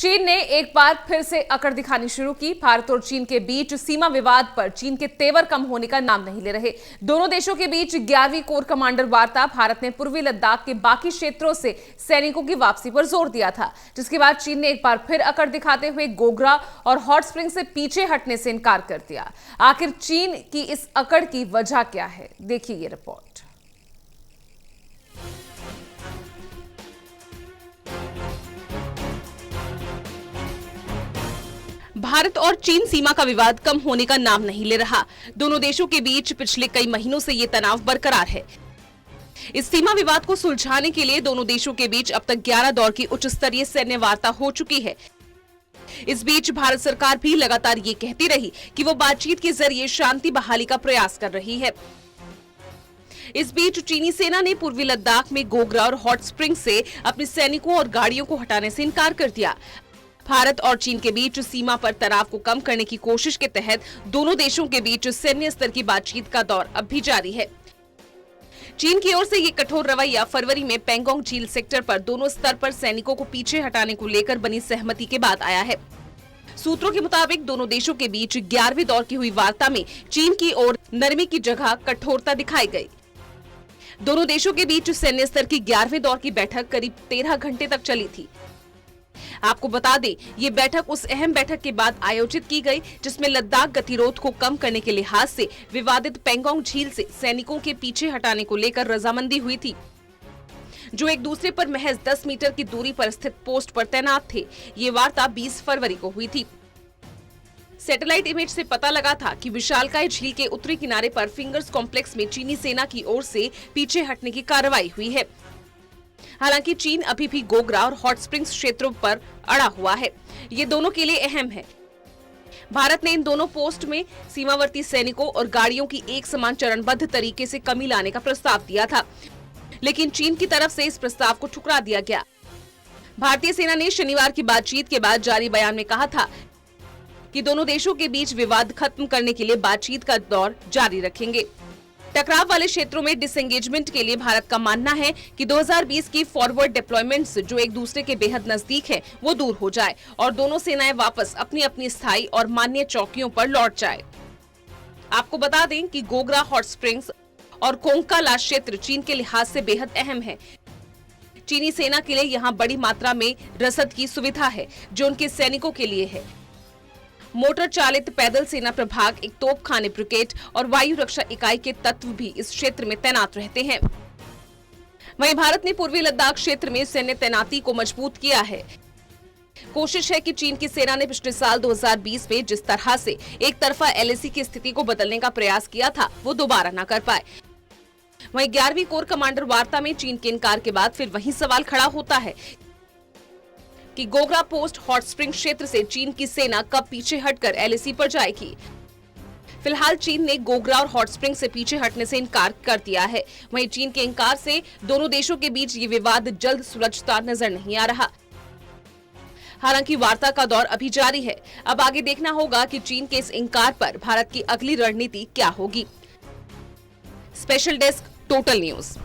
चीन ने एक बार फिर से अकड़ दिखानी शुरू की। भारत और चीन के बीच सीमा विवाद पर चीन के तेवर कम होने का नाम नहीं ले रहे। दोनों देशों के बीच 11वीं कोर कमांडर वार्ता। भारत ने पूर्वी लद्दाख के बाकी क्षेत्रों से सैनिकों की वापसी पर जोर दिया था, जिसके बाद चीन ने एक बार फिर अकड़ दिखाते हुए गोगरा और हॉट स्प्रिंग से पीछे हटने से इनकार कर दिया। आखिर चीन की इस अकड़ की वजह क्या है, देखिए ये रिपोर्ट। भारत और चीन सीमा का विवाद कम होने का नाम नहीं ले रहा। दोनों देशों के बीच पिछले कई महीनों से ये तनाव बरकरार है। इस सीमा विवाद को सुलझाने के लिए दोनों देशों के बीच अब तक 11 दौर की उच्च स्तरीय सैन्य वार्ता हो चुकी है। इस बीच भारत सरकार भी लगातार ये कहती रही कि वो बातचीत के जरिए शांति बहाली का प्रयास कर रही है। इस बीच चीनी सेना ने पूर्वी लद्दाख में गोगरा और हॉट स्प्रिंग से अपने सैनिकों और गाड़ियों को हटाने से इनकार कर दिया। भारत और चीन के बीच सीमा पर तनाव को कम करने की कोशिश के तहत दोनों देशों के बीच सैन्य स्तर की बातचीत का दौर अब भी जारी है। चीन की ओर से ये कठोर रवैया फरवरी में पेंगोंग झील सेक्टर पर दोनों स्तर पर सैनिकों को पीछे हटाने को लेकर बनी सहमति के बाद आया है। सूत्रों के मुताबिक दोनों देशों के बीच 11वीं दौर की हुई वार्ता में चीन की ओर नरमी की जगह कठोरता दिखाई गई। दोनों देशों के बीच सैन्य स्तर की 11वें दौर की बैठक करीब 13 घंटे तक चली थी। आपको बता दें, ये बैठक उस अहम बैठक के बाद आयोजित की गई जिसमें लद्दाख गतिरोध को कम करने के लिहाज से विवादित पेंगोंग झील से सैनिकों के पीछे हटाने को लेकर रजामंदी हुई थी, जो एक दूसरे पर महज 10 मीटर की दूरी पर स्थित पोस्ट पर तैनात थे। ये वार्ता 20 फरवरी को हुई थी। सैटेलाइट इमेज से पता लगा था कि विशालकाय झील के उत्तरी किनारे पर फिंगर्स कॉम्प्लेक्स में चीनी सेना की ओर से पीछे हटने की कार्रवाई हुई है। हालांकि चीन अभी भी गोगरा और हॉट स्प्रिंग्स क्षेत्रों पर अड़ा हुआ है। ये दोनों के लिए अहम है। भारत ने इन दोनों पोस्ट में सीमावर्ती सैनिकों और गाड़ियों की एक समान चरणबद्ध तरीके से कमी लाने का प्रस्ताव दिया था, लेकिन चीन की तरफ से इस प्रस्ताव को ठुकरा दिया गया। भारतीय सेना ने शनिवार की बातचीत के बाद जारी बयान में कहा था कि दोनों देशों के बीच विवाद खत्म करने के लिए बातचीत का दौर जारी रखेंगे। टकराव वाले क्षेत्रों में डिसएंगेजमेंट के लिए भारत का मानना है कि 2020 की फॉरवर्ड डिप्लॉयमेंट्स जो एक दूसरे के बेहद नजदीक है वो दूर हो जाए और दोनों सेनाएं वापस अपनी अपनी स्थायी और मान्य चौकियों पर लौट जाए। आपको बता दें कि गोगरा, हॉट स्प्रिंग्स और कोंगकाला क्षेत्र चीन के लिहाज से बेहद अहम है। चीनी सेना के लिए यहाँ बड़ी मात्रा में रसद की सुविधा है जो उनके सैनिकों के लिए है। मोटर चालित पैदल सेना प्रभाग, एक तोपखाने ब्रिगेड और वायु रक्षा इकाई के तत्व भी इस क्षेत्र में तैनात रहते हैं। वहीं भारत ने पूर्वी लद्दाख क्षेत्र में सैन्य तैनाती को मजबूत किया है। कोशिश है कि चीन की सेना ने पिछले साल 2020 में जिस तरह से एक तरफा LAC की स्थिति को बदलने का प्रयास किया था वो दोबारा न कर पाए। वहीं 11वीं कोर कमांडर वार्ता में चीन के इनकार के बाद फिर वही सवाल खड़ा होता है कि गोगरा पोस्ट, हॉट स्प्रिंग क्षेत्र से चीन की सेना कब पीछे हटकर LAC पर जाएगी। फिलहाल चीन ने गोगरा और हॉट स्प्रिंग से पीछे हटने से इनकार कर दिया है। वहीं चीन के इनकार से दोनों देशों के बीच ये विवाद जल्द सुलझता नजर नहीं आ रहा। हालांकि वार्ता का दौर अभी जारी है। अब आगे देखना होगा कि चीन के इस इनकार पर भारत की अगली रणनीति क्या होगी। Special desk, total news.